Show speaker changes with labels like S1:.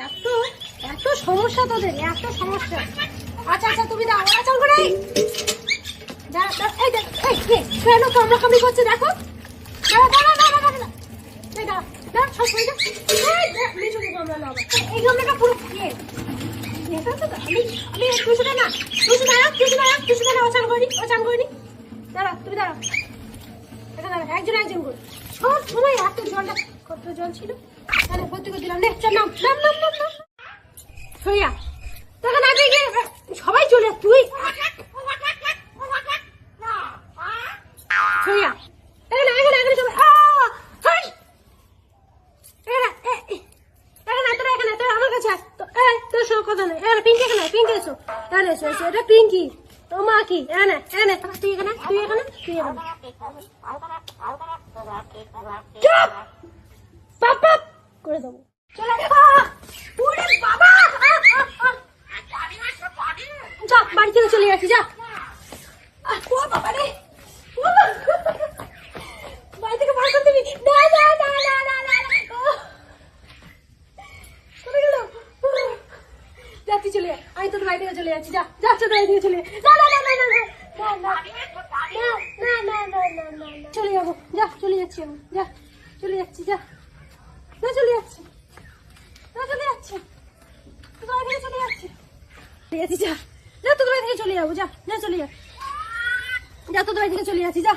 S1: এত এত সমস্যা তোদের, এত সমস্যা। আচ্ছা আচ্ছা তুমি দাও, আচল করে যা। এই দেখ, এই কেন কামড়াকামড়ি করছে দেখো। দাঁড়া দাঁড়া দাঁড়া দাঁড়া, এই দাঁড়া দাঁড়া, সব হয়ে যাচ্ছে। এই নিচুকে কামড়ালো আবার, এই কামড়াটা পুরো ইয়ে। আমি তুষুটা না, তুষুটা না, অচান করিনি। দাঁড়া তুমি দাঁড়া, এটা দাঁড়া, একজন করে সব সময় এত জলটা, কত জল ছিল তাহলে ভর্তি করে দিলাম। চল নাম নাম নাম নাম নাম সইয়া, তখন আগে গিয়ে সবাই চলে, তুই সইয়া এখানে এখানে এখানে সবাই আমার কাছে আস। তোর সঙ্গে কথা নেই। পিঙ্কি এখানে, পিঙ্কি এসো, এসো, এটা পিঙ্কি, ও মা কি এনে তুই এখানে চুপ বাবা করে দেবো। চলে বাবা, যা বাড়ি থেকে চলে যাচ্ছি, যা। বাবা রে, বাড়ি থেকে বার করতে দিবি না, যাচ্ছি, চলে যা। আমি তোর বাড়ি থেকে চলে যাচ্ছি, যা যাচ্ছে বাড়ি থেকে চলে চলে যাবো, যা চলে যাচ্ছি আমি, যা চলে যাচ্ছি, যা চলে যাচ্ছি, চলে যাচ্ছি, তোর বাড়ি থেকে চলে যাচ্ছি, যা তোর বাড়ি থেকে চলে যাবো, যা চলে যা, তোর বাড়ি থেকে চলে যাচ্ছি, যা।